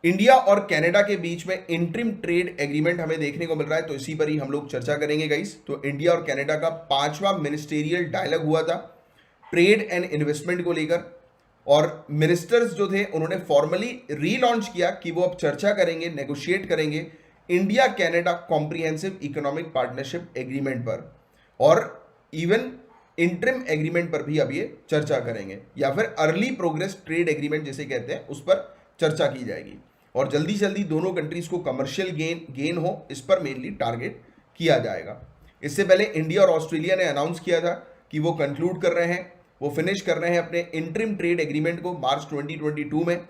India और Canada के बीच में इंटरिम ट्रेड एग्रीमेंट हमें देखने को मिल रहा है, तो इसी पर ही हम लोग चर्चा करेंगे गाइस। तो इंडिया और कनाडा का 5वां मिनिस्टेरियल डायलॉग हुआ था ट्रेड एंड इन्वेस्टमेंट को लेकर, और मिनिस्टर्स जो थे उन्होंने फॉर्मली रीलॉन्च किया कि वो अब चर्चा करेंगे, नेगोशिएट करेंगे India Canada comprehensive economic partnership agreement पर, और इवन इंटरिम एग्रीमेंट पर भी अब ये चर्चा करेंगे, या फिर अर्ली प्रोग्रेस ट्रेड एग्रीमेंट जिसे कहते हैं उस पर चर्चा की जाएगी। और जल्दी जल्दी दोनों कंट्रीज को कमर्शियल गेन हो, इस पर मेनली टारगेट किया जाएगा। इससे पहले इंडिया और ऑस्ट्रेलिया ने अनाउंस किया था कि वो कंक्लूड कर रहे हैं, वो फिनिश कर रहे हैं अपने इंटरिम ट्रेड एग्रीमेंट को मार्च 2022 में,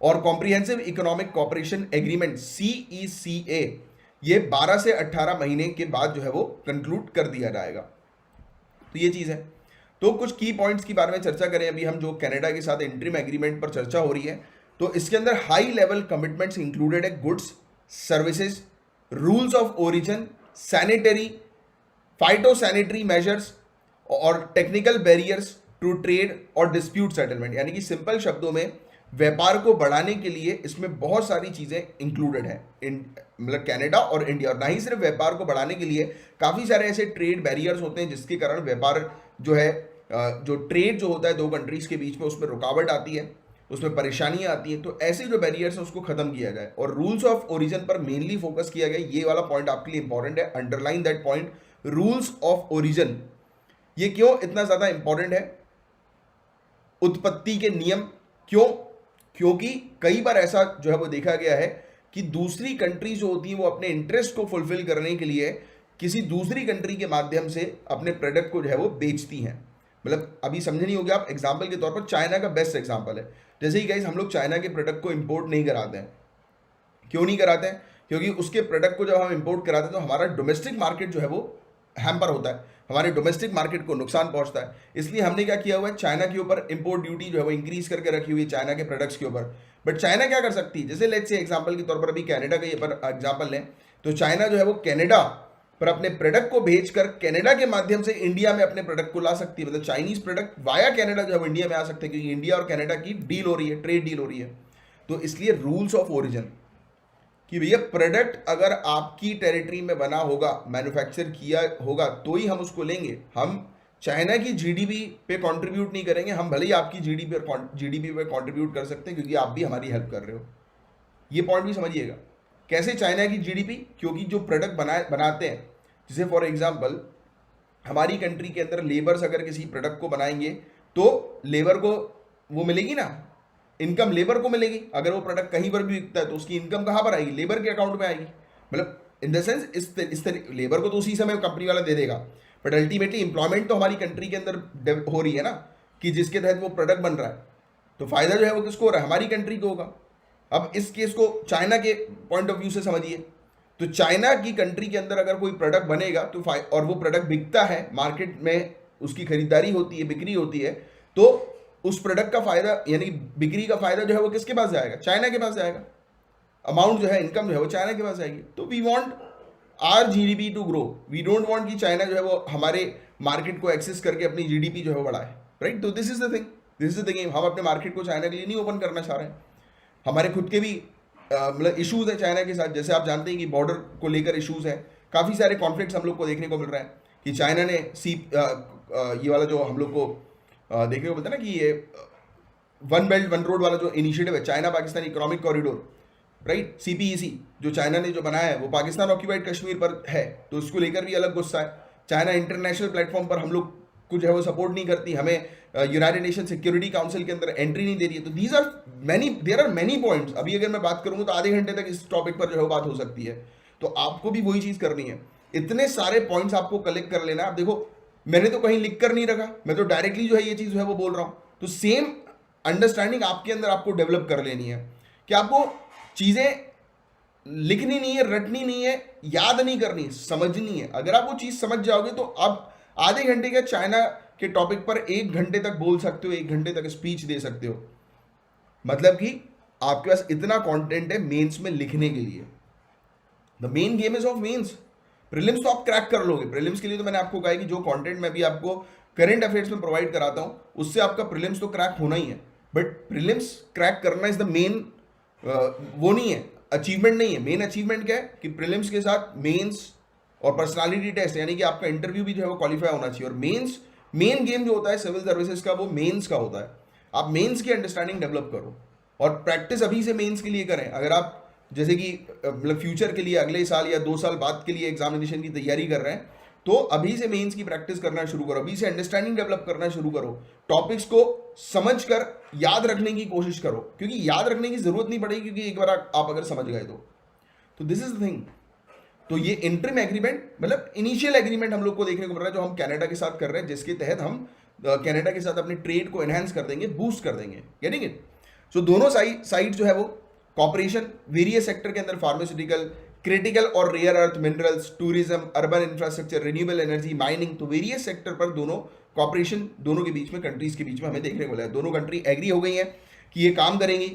और comprehensive economic cooperation agreement CECA ये 12 से 18 महीने के बाद जो है वो कंक्लूड कर दिया जाएगा। तो ये चीज़ है। तो कुछ की पॉइंट्स के बारे में चर्चा करें। अभी हम जो कनाडा के साथ इंटरिम एग्रीमेंट पर चर्चा हो रही है, तो इसके अंदर हाई लेवल कमिटमेंट्स इंक्लूडेड है goods, services, rules of origin, sanitary, phytosanitary measures और टेक्निकल बैरियर्स टू ट्रेड और डिस्प्यूट सेटलमेंट। यानी कि सिंपल शब्दों में व्यापार को बढ़ाने के लिए इसमें बहुत सारी चीज़ें इंक्लूडेड है, मतलब कनाडा और इंडिया। और ना ही सिर्फ व्यापार को बढ़ाने के लिए, काफ़ी सारे ऐसे ट्रेड बैरियर्स होते हैं जिसके कारण व्यापार जो है, जो ट्रेड जो होता है दो कंट्रीज के बीच में, उसमें रुकावट आती है, उसमें परेशानियां आती हैं। तो ऐसे जो बैरियर्स हैं उसको खत्म किया जाए, और रूल्स ऑफ ओरिजिन पर मेनली फोकस किया गया। ये वाला पॉइंट आपके लिए इंपॉर्टेंट है, underline that point, rules of origin. ये क्यों इतना ज़्यादा इंपॉर्टेंट है? उत्पत्ति के नियम। क्यों? क्योंकि कई बार ऐसा जो है वो देखा गया है कि दूसरी कंट्री जो होती है वो अपने इंटरेस्ट को फुलफिल करने के लिए किसी दूसरी कंट्री के माध्यम से अपने प्रोडक्ट को जो है वो बेचती हैं। मतलब अभी समझे नहीं होगा आप, एग्जाम्पल के तौर पर चाइना का बेस्ट एग्जाम्पल है। जैसे ही गाइस हम लोग चाइना के प्रोडक्ट को इंपोर्ट नहीं कराते हैं। क्यों नहीं कराते हैं? क्योंकि उसके प्रोडक्ट को जब हम इंपोर्ट कराते हैं तो हमारा डोमेस्टिक मार्केट जो है वो हैम्पर होता है, हमारे डोमेस्टिक मार्केट को नुकसान पहुंचता है। इसलिए हमने क्या किया हुआ है, चाइना के ऊपर इंपोर्ट ड्यूटी जो है वो इंक्रीज करके रखी हुई है चाइना के प्रोडक्ट्स के ऊपर। बट चाइना क्या कर सकती है? जैसे लेट्स से एग्जांपल के तौर पर अभी कनाडा का ये पर एग्जांपल लें, तो चाइना जो है वो कनाडा पर अपने प्रोडक्ट को भेजकर कनाडा के माध्यम से इंडिया में अपने प्रोडक्ट को ला सकती है। मतलब चाइनीज प्रोडक्ट वाया कनाडा जो है वो इंडिया में आ सकते हैं, क्योंकि इंडिया और कनाडा की डील हो रही है, ट्रेड डील हो रही है। तो इसलिए रूल्स ऑफ ओरिजिन कि भैया प्रोडक्ट अगर आपकी टेरिटरी में बना होगा, मैन्युफैक्चर किया होगा, तो ही हम उसको लेंगे। हम चाइना की जीडीपी पे कंट्रीब्यूट नहीं करेंगे। हम भले ही आपकी जीडीपी पे कंट्रीब्यूट कर सकते हैं, क्योंकि आप भी हमारी हेल्प कर रहे हो। ये पॉइंट भी समझिएगा। कैसे चाइना की जीडीपी? क्योंकि जो प्रोडक्ट बनाते हैं, जैसे फॉर एग्जांपल हमारी कंट्री के अंदर लेबर्स अगर किसी प्रोडक्ट को बनाएंगे तो लेबर को वो मिलेगी ना, इनकम लेबर को मिलेगी। अगर वो प्रोडक्ट कहीं पर भी बिकता है तो उसकी इनकम कहाँ पर आएगी? लेबर के अकाउंट में आएगी। मतलब इन द सेंस इस तरह लेबर को तो उसी समय कंपनी वाला दे देगा, बट अल्टीमेटली इंप्लॉयमेंट तो हमारी कंट्री के अंदर हो रही है ना, कि जिसके तहत वो प्रोडक्ट बन रहा है। तो फायदा जो है वो किसको हो रहा है? हमारी कंट्री को होगा। अब इस केस को चाइना के पॉइंट ऑफ व्यू से समझिए। तो चाइना की कंट्री के अंदर अगर कोई प्रोडक्ट बनेगा तो और वो प्रोडक्ट बिकता है, मार्केट में उसकी खरीदारी होती है, बिक्री होती है, तो उस प्रोडक्ट का फायदा यानी बिक्री का फायदा जो है वो किसके पास जाएगा? चाइना के पास जाएगा। अमाउंट जो है, इनकम जो है वो चाइना के पास जाएगी। तो we want our GDP to grow. We don't want कि चाइना जो है वो हमारे मार्केट को एक्सेस करके अपनी जीडीपी जो है वो बढ़ाए, राइट? तो this is the thing, this is the game. हम अपने मार्केट को चाइना के लिए नहीं ओपन करना चाह रहे हैं। हमारे खुद के भी मतलब इशूज़ है चाइना के साथ। जैसे आप जानते हैं कि बॉर्डर को लेकर इशूज़ हैं, काफ़ी सारे कॉन्फ्लिक्ट्स हम लोग को देखने को मिल रहा है कि चाइना ने ये वाला जो हम लोग को देखने को मिलता है ना कि ये वन बेल्ट वन रोड वाला जो इनिशिएटिव है, China Pakistan economic corridor, right, CPEC, जो चाइना ने जो बनाया है वो पाकिस्तान ऑक्यूपाइड कश्मीर पर है, तो उसको लेकर भी अलग गुस्सा है। चाइना इंटरनेशनल प्लेटफॉर्म पर हम लोग को जो है वो सपोर्ट नहीं करती, हमें यूनाइटेड नेशन सिक्योरिटी काउंसिल के अंदर एंट्री नहीं दे रही है। तो देयर आर मैनी पॉइंट्स। अभी अगर मैं बात करूंगा तो आधे घंटे तक इस टॉपिक पर जो है बात हो सकती है। तो आपको भी वही चीज़ करनी है, इतने सारे पॉइंट्स आपको कलेक्ट कर लेना। आप देखो, मैंने तो कहीं लिख कर नहीं रखा, मैं तो डायरेक्टली जो है ये चीज़ जो है वो बोल रहा हूँ। तो सेम अंडरस्टैंडिंग आपके अंदर आपको डेवलप कर लेनी है कि आपको चीज़ें लिखनी नहीं है, रटनी नहीं है, याद नहीं करनी, समझनी है। अगर आप वो चीज़ समझ जाओगे तो आप आधे घंटे के चाइना के टॉपिक पर 1 घंटे तक बोल सकते हो, 1 घंटे तक स्पीच दे सकते हो। मतलब कि आपके पास इतना कंटेंट है मेंस में लिखने के लिए। The main game is of mains. Prelims तो आप क्रैक कर लोगे। प्रीलिम्स के लिए तो मैंने आपको कहा है कि जो कंटेंट मैं भी आपको करंट अफेयर्स में प्रोवाइड कराता हूं उससे आपका प्रीलिम्स तो क्रैक होना ही है। बट प्रीलिम्स क्रैक करना इज द मेन वो नहीं है, अचीवमेंट नहीं है। मेन अचीवमेंट क्या है कि प्रीलिम्स के साथ मेंस और पर्सनालिटी टेस्ट, यानी कि आपका इंटरव्यू भी जो है वो क्वालिफाई होना चाहिए। और मेंस, मेन गेम जो होता है सिविल सर्विसेज का, वो मेंस का होता है। आप मेंस की अंडरस्टैंडिंग डेवलप करो और प्रैक्टिस अभी से मेंस के लिए करें। अगर आप जैसे कि मतलब फ्यूचर के लिए अगले साल या 2 साल बाद के लिए एग्जामिनेशन की तैयारी कर रहे हैं, तो अभी से मेंस की प्रैक्टिस करना शुरू करो, अभी से अंडरस्टैंडिंग डेवलप करना शुरू करो, टॉपिक्स को समझकर याद रखने की कोशिश करो, क्योंकि याद रखने की जरूरत नहीं पड़ेगी, क्योंकि एक बार आप अगर समझ गए तो दिस इज द थिंग। तो ये इंटरिम एग्रीमेंट मतलब इनिशियल एग्रीमेंट हम लोग को देखने को मिल रहा है जो हम कनाडा के साथ कर रहे हैं, जिसके तहत हम कनाडा के साथ अपने ट्रेड को एनहांस कर देंगे, बूस्ट कर देंगे। Getting it? सो दोनों साइड जो है वो कॉपरेशन वेरियस सेक्टर के अंदर, फार्मास्यूटिकल, क्रिटिकल और rare earth minerals, tourism, urban infrastructure, renewable energy, mining, तो वेरियस सेक्टर पर दोनों कॉपरेशन दोनों के बीच में, कंट्रीज के बीच में हमें देखने को मिला है। दोनों कंट्री एग्री हो गई हैं कि ये काम करेंगी।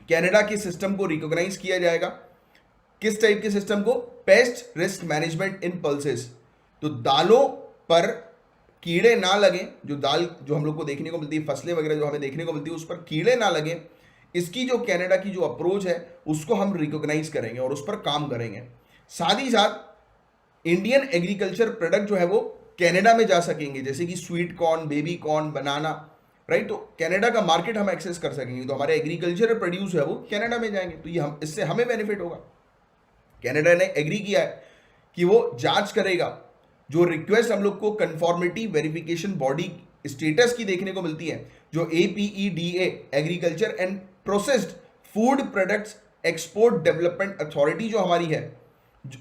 कनाडा के सिस्टम को रिकॉग्नाइज किया जाएगा। किस टाइप के सिस्टम को? पेस्ट रिस्क मैनेजमेंट इन पल्सेस। तो दालों पर कीड़े ना लगे, जो दाल जो हम लोग को देखने को मिलती है, फसलें वगैरह जो हमें देखने को मिलती है, उस पर कीड़े ना लगे, इसकी जो कनाडा की जो अप्रोच है उसको हम रिकॉग्नाइज करेंगे और उस पर काम करेंगे। साथ ही साथ इंडियन एग्रीकल्चर प्रोडक्ट जो है वो कनाडा में जा सकेंगे, जैसे कि स्वीट कॉर्न, बेबी कॉर्न, बनाना, राइट। तो कनाडा का मार्केट हम एक्सेस कर सकेंगे, तो हमारे एग्रीकल्चर प्रोड्यूस है वो कनाडा में जाएंगे, तो ये हम इससे हमें बेनिफिट होगा। कनाडा ने एग्री किया है कि वो जांच करेगा, जो रिक्वेस्ट हम लोग को कंफॉर्मिटी वेरिफिकेशन बॉडी स्टेटस की देखने को मिलती है, जो APEDA agriculture and processed food products export development authority जो हमारी है,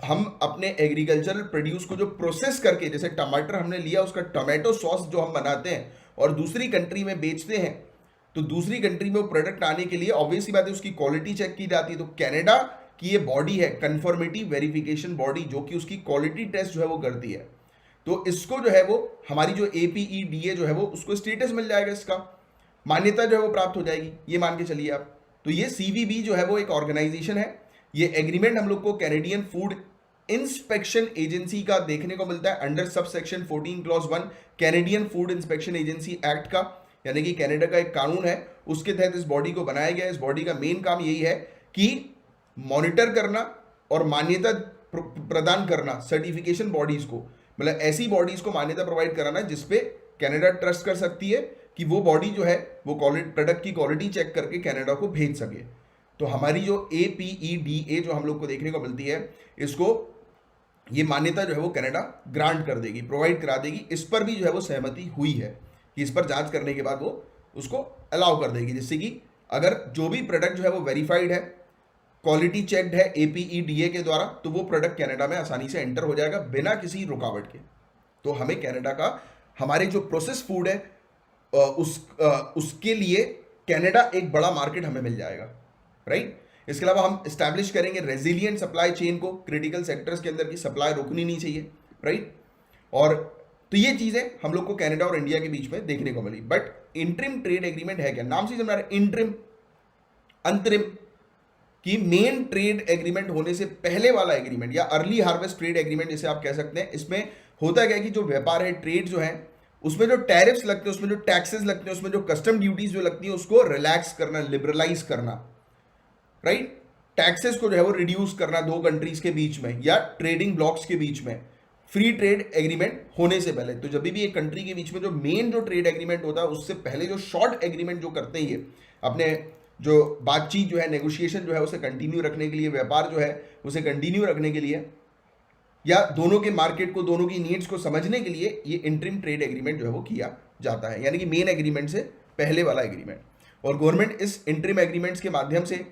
हम अपने एग्रीकल्चरल प्रोड्यूस को जो प्रोसेस करके, जैसे टमाटर हमने लिया, उसका टोमेटो सॉस जो हम बनाते हैं और दूसरी कंट्री में बेचते हैं, तो दूसरी कंट्री में वो प्रोडक्ट आने के लिए ऑब्वियसली बात है उसकी क्वालिटी चेक की जाती है। तो कनाडा की ये बॉडी है कंफर्मिटी वेरिफिकेशन बॉडी, जो कि उसकी क्वालिटी टेस्ट जो है वो करती है। तो इसको जो है वो हमारी जो APEDA जो है वो उसको स्टेटस मिल जाएगा, इसका मान्यता जो है वो प्राप्त हो जाएगी, ये मान के चलिए आप। तो ये CVB जो है वो एक ऑर्गेनाइजेशन है। ये एग्रीमेंट हम लोग को कैनेडियन फूड इंस्पेक्शन एजेंसी का देखने को मिलता है under sub section 14 clause 1 Canadian food inspection agency act का, यानी कि कनाडा का एक कानून है, उसके तहत इस बॉडी को बनाया गया है। इस बॉडी का मेन काम यही है कि मॉनिटर करना और मान्यता प्रदान करना सर्टिफिकेशन बॉडीज को, मतलब ऐसी बॉडीज को मान्यता प्रोवाइड कराना जिसपे कनाडा ट्रस्ट कर सकती है कि वो बॉडी जो है वो प्रोडक्ट की क्वालिटी चेक करके कनाडा को भेज सके। तो हमारी जो APEDA जो हम लोग को देखने को मिलती है, इसको ये मान्यता जो है वो कनाडा ग्रांट कर देगी, प्रोवाइड करा देगी। इस पर भी जो है वो सहमति हुई है कि इस पर जांच करने के बाद वो उसको अलाउ कर देगी, जिससे कि अगर जो भी प्रोडक्ट जो है वो वेरीफाइड है, क्वालिटी चेक्ड है APEDA के द्वारा, तो वो प्रोडक्ट कनाडा में आसानी से एंटर हो जाएगा बिना किसी रुकावट के। तो हमें कनाडा का हमारे जो प्रोसेस फूड है उसके लिए कनाडा एक बड़ा मार्केट हमें मिल जाएगा, राइट। इसके अलावा हम इस्टेब्लिश करेंगे रेजिलियंट सप्लाई चेन को, क्रिटिकल सेक्टर्स के अंदर की सप्लाई रुकनी नहीं चाहिए, राइट। और तो ये चीजें हम लोग को कनाडा और इंडिया के बीच में देखने को मिली। बट इंटरिम ट्रेड एग्रीमेंट है क्या? नाम से समझ रहे हैं, इंटरिम, अंतरिम, कि मेन ट्रेड एग्रीमेंट होने से पहले वाला एग्रीमेंट या अर्ली हार्वेस्ट ट्रेड एग्रीमेंट जिसे आप कह सकते हैं। इसमें होता क्या है कि जो व्यापार है, ट्रेड जो है, उसमें जो टैरिफ्स लगते हैं, उसमें जो टैक्सेस लगते हैं, उसमें जो कस्टम ड्यूटीज जो लगती है, उसको रिलैक्स करना, लिबरलाइज करना, राइट। टैक्सेस को जो है वो रिड्यूस करना दो कंट्रीज के बीच में या ट्रेडिंग ब्लॉक्स के बीच में, फ्री ट्रेड एग्रीमेंट होने से पहले। तो जब भी एक कंट्री के बीच में जो मेन जो ट्रेड एग्रीमेंट होता है, उससे पहले जो शॉर्ट एग्रीमेंट जो करते हैं, ये अपने जो बातचीत जो है, नेगोशिएशन जो है, उसे कंटिन्यू रखने के लिए, व्यापार जो है उसे कंटिन्यू रखने के लिए, या दोनों के मार्केट को, दोनों की नीड्स को समझने के लिए, ये इंटरिम ट्रेड एग्रीमेंट जो है वो किया जाता है, यानी कि मेन एग्रीमेंट से पहले वाला एग्रीमेंट। और गवर्नमेंट इस इंटरिम एग्रीमेंट्स के माध्यम से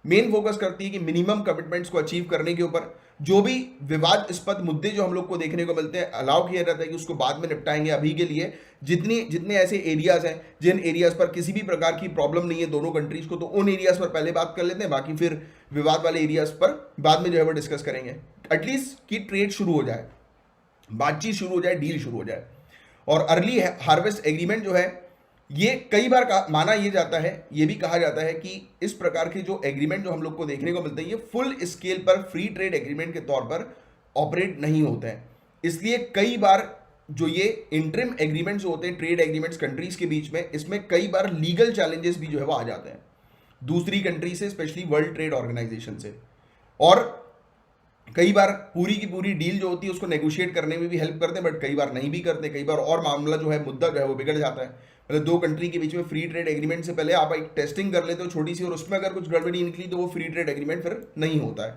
मेन फोकस करती है कि मिनिमम कमिटमेंट्स को अचीव करने के ऊपर जो भी विवादास्पद मुद्दे जो हम लोग को देखने को मिलते हैं, अलाउ किया जाता है कि उसको बाद में निपटाएंगे। अभी के लिए जितने ऐसे एरियाज हैं जिन एरियाज पर किसी भी प्रकार की प्रॉब्लम नहीं है दोनों कंट्रीज को, तो उन एरियाज पर पहले बात कर लेते हैं, बाकी फिर विवाद वाले एरियाज पर बाद में जो है वो डिस्कस करेंगे। एटलीस्ट कि ट्रेड शुरू हो जाए, बातचीत शुरू हो जाए, डील शुरू हो जाए। और अर्ली हार्वेस्ट एग्रीमेंट जो है, ये कई बार माना ये जाता है, ये भी कहा जाता है कि इस प्रकार के जो एग्रीमेंट जो हम लोग को देखने को मिलते हैं, ये फुल स्केल पर फ्री ट्रेड एग्रीमेंट के तौर पर ऑपरेट नहीं होते हैं। इसलिए कई बार जो ये इंटरिम एग्रीमेंट्स होते हैं, ट्रेड एग्रीमेंट्स कंट्रीज के बीच में, इसमें कई बार लीगल चैलेंजेस भी जो है वो आ जाते हैं। दूसरी कंट्री से, स्पेशली वर्ल्ड ट्रेड ऑर्गेनाइजेशन से। और कई बार पूरी की पूरी डील जो होती है उसको नेगोशिएट करने में भी हेल्प करते हैं, बट कई बार नहीं भी करते। कई बार और मामला जो है, मुद्दा जो है वो बिगड़ जाता है। मतलब दो कंट्री के बीच में फ्री ट्रेड एग्रीमेंट से पहले आप एक टेस्टिंग कर लेते हो छोटी सी, और उसमें अगर कुछ गड़बड़ी निकली तो वो फ्री ट्रेड एग्रीमेंट फिर नहीं होता है।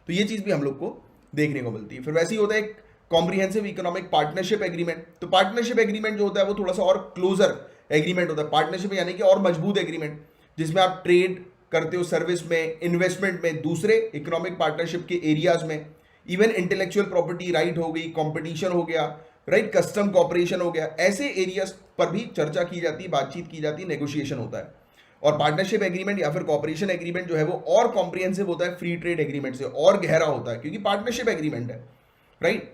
तो ये चीज़ भी हम लोग को देखने को मिलती है। फिर वैसे ही होता है एक कॉम्प्रिहेंसिव इकोनॉमिक पार्टनरशिप एग्रीमेंट। तो पार्टनरशिप एग्रीमेंट जो होता है वो थोड़ा सा और क्लोजर एग्रीमेंट होता है। पार्टनरशिप यानी कि और मजबूत एग्रीमेंट, जिसमें आप ट्रेड करते हो, सर्विस में, इन्वेस्टमेंट में, दूसरे इकोनॉमिक पार्टनरशिप के एरियाज में, इवन इंटेलेक्चुअल प्रॉपर्टी राइट हो गई, कंपटीशन हो गया, राइट, कस्टम कॉपरेशन हो गया, ऐसे एरियाज पर भी चर्चा की जाती है, बातचीत की जाती है, नेगोशिएशन होता है। और पार्टनरशिप एग्रीमेंट या फिर कॉपरेशन एग्रीमेंट जो है वो और कॉम्प्रिहेंसिव होता है फ्री ट्रेड एग्रीमेंट से, और गहरा होता है, क्योंकि पार्टनरशिप एग्रीमेंट है, राइट।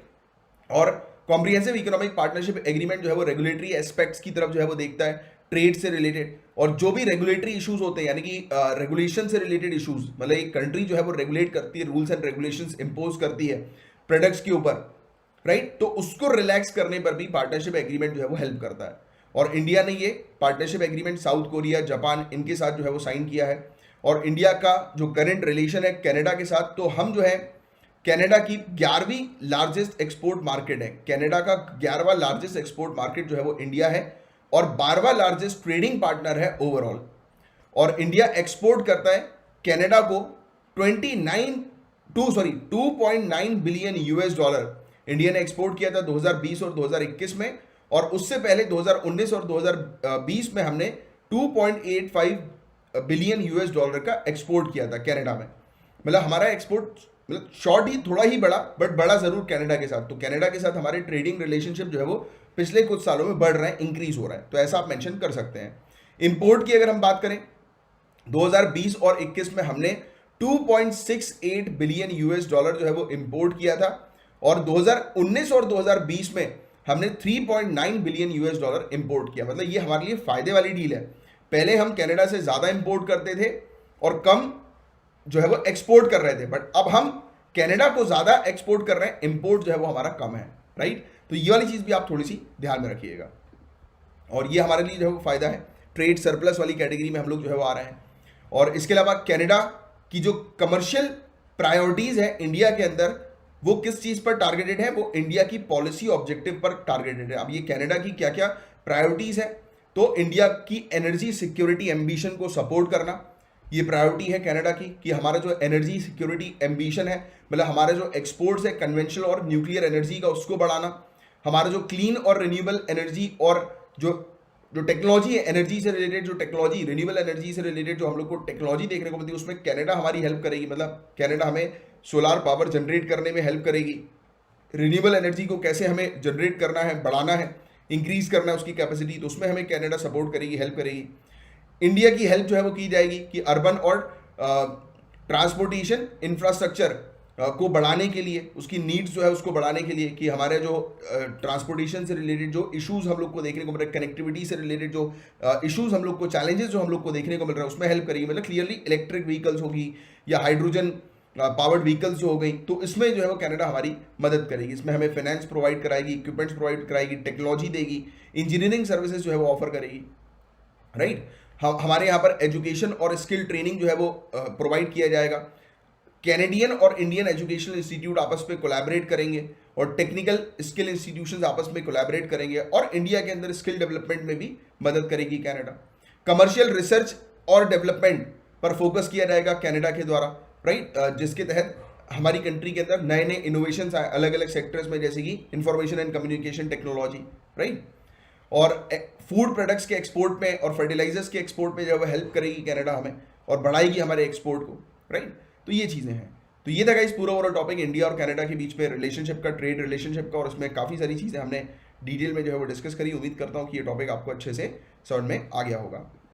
और कॉम्प्रिहेंसिव इकोनॉमिक पार्टनरशिप एग्रीमेंट जो है वो रेगुलेटरी एस्पेक्ट्स की तरफ जो है वो देखता है, ट्रेड से रिलेटेड, और जो भी रेगुलेटरी इश्यूज होते हैं, यानी कि रेगुलेशन से रिलेटेड इश्यूज, मतलब एक कंट्री जो है वो रेगुलेट करती है, रूल्स एंड रेगुलेशंस इंपोज करती है प्रोडक्ट्स के ऊपर, राइट, तो उसको रिलैक्स करने पर भी पार्टनरशिप एग्रीमेंट जो है वो हेल्प करता है। और इंडिया ने ये partnership agreement south Korea, Japan, इनके साथ जो है वो साइन किया है। और इंडिया का जो करंट रिलेशन है कनाडा के साथ, तो हम जो है कनाडा की 11वीं लार्जेस्ट एक्सपोर्ट मार्केट है। कनाडा का 11वां लार्जेस्ट एक्सपोर्ट मार्केट जो है वो इंडिया है, और 12वां लार्जेस्ट ट्रेडिंग पार्टनर है ओवरऑल। और इंडिया एक्सपोर्ट करता है कनाडा को 2.9 बिलियन यूएस डॉलर इंडिया ने एक्सपोर्ट किया था 2020 और 2021 में। और उससे पहले 2019 और 2020 में हमने 2.85 बिलियन यूएस डॉलर का एक्सपोर्ट किया था कनाडा में। मतलब हमारा एक्सपोर्ट, मतलब शॉर्ट ही, थोड़ा ही बड़ा, बट बड़ा जरूर कनाडा के साथ। तो कनाडा के साथ हमारे ट्रेडिंग रिलेशनशिप जो है वो पिछले कुछ सालों में बढ़ रहे हैं, इंक्रीज हो रहा है, तो ऐसा आप मेंशन कर सकते हैं। इंपोर्ट की अगर हम बात करें, 2020 और 21 में हमने 2.68 बिलियन यूएस डॉलर जो है वो इंपोर्ट किया था, और 2019 और 2020 में हमने 3.9 बिलियन यूएस डॉलर इंपोर्ट किया। मतलब ये हमारे लिए फायदे वाली डील है। पहले हम कनाडा से ज्यादा इंपोर्ट करते थे और कम जो है वो एक्सपोर्ट कर रहे थे, बट अब हम कनाडा को ज्यादा एक्सपोर्ट कर रहे हैं, इंपोर्ट जो है वो हमारा कम है, राइट। तो ये वाली चीज भी आप थोड़ी सी ध्यान में रखिएगा, और ये हमारे लिए जो है वो फायदा है। ट्रेड सरप्लस वाली कैटेगरी में हम लोग जो है वो आ रहे हैं। और इसके अलावा कनाडा की जो कमर्शियल प्रायोरिटीज है इंडिया के अंदर, वो किस चीज पर टारगेटेड है, वो इंडिया की पॉलिसी ऑब्जेक्टिव पर टारगेटेड है। अब ये कनाडा की क्या क्या प्रायोरिटीज है, तो इंडिया की एनर्जी सिक्योरिटी एम्बिशन को सपोर्ट करना, ये प्रायोरिटी है कनाडा की, कि हमारा जो एनर्जी सिक्योरिटी एम्बिशन है, मतलब हमारे जो एक्सपोर्ट्स है कन्वेंशनल और न्यूक्लियर एनर्जी का, उसको बढ़ाना, हमारा जो क्लीन और रिन्यूएबल एनर्जी और जो टेक्नोलॉजी है एनर्जी से रिलेटेड, जो टेक्नोलॉजी रिन्यूएबल एनर्जी से रिलेटेड जो हम लोग को टेक्नोलॉजी देखने को मिलती है, उसमें कनाडा हमारी हेल्प करेगी। मतलब कनाडा हमें सोलार पावर जनरेट करने में हेल्प करेगी, रिन्यूएबल एनर्जी को कैसे हमें जनरेट करना है, बढ़ाना है, इंक्रीज करना है उसकी कैपेसिटी, तो उसमें हमें कनाडा सपोर्ट करेगी, हेल्प करेगी। इंडिया की हेल्प जो है वो की जाएगी कि अर्बन और ट्रांसपोर्टेशन इंफ्रास्ट्रक्चर को बढ़ाने के लिए, उसकी नीड्स जो है उसको बढ़ाने के लिए, कि हमारे जो ट्रांसपोर्टेशन से रिलेटेड जो इश्यूज हम लोग को देखने को मिल रहे हैं, कनेक्टिविटी से रिलेटेड जो इश्यूज हम लोग को, चैलेंजेस जो हम लोग को देखने को मिल रहा है, उसमें हेल्प करेगी। मतलब क्लियरली इलेक्ट्रिक व्हीकल्स होगी या हाइड्रोजन पावर्ड व्हीकल्स जो हो गई, तो इसमें जो है वो कनाडा हमारी मदद करेगी। इसमें हमें फाइनेंस प्रोवाइड कराएगी, इक्विपमेंट्स प्रोवाइड कराएगी, टेक्नोलॉजी देगी, इंजीनियरिंग सर्विसेज जो है वो ऑफर करेगी, राइट। हमारे यहाँ पर एजुकेशन और स्किल ट्रेनिंग जो है वो प्रोवाइड किया जाएगा। कैनेडियन और इंडियन एजुकेशनल इंस्टीट्यूट आपस में कोलैबोरेट करेंगे, और टेक्निकल स्किल इंस्टीट्यूशंस आपस में कोलैबोरेट करेंगे, और इंडिया के अंदर स्किल डेवलपमेंट में भी मदद करेगी कनाडा। कमर्शियल रिसर्च और डेवलपमेंट पर फोकस किया जाएगा कनाडा के द्वारा, राइट, जिसके तहत हमारी कंट्री के अंदर नए नए इनोवेशंस आए अलग अलग सेक्टर्स में, जैसे कि information and communication technology, right. और फूड प्रोडक्ट्स के एक्सपोर्ट में और फर्टिलाइजर्स के एक्सपोर्ट में जो है हेल्प करेगी कनाडा हमें, और बढ़ाएगी हमारे एक्सपोर्ट को, राइट। तो ये चीज़ें हैं। तो ये था गाइस पूरा ओवरऑल टॉपिक इंडिया और कनाडा के बीच में रिलेशनशिप का, ट्रेड रिलेशनशिप का, और उसमें काफ़ी सारी चीज़ें हमने डिटेल में जो है वो डिस्कस करी। उम्मीद करता हूँ कि ये टॉपिक आपको अच्छे से समझ में आ गया होगा।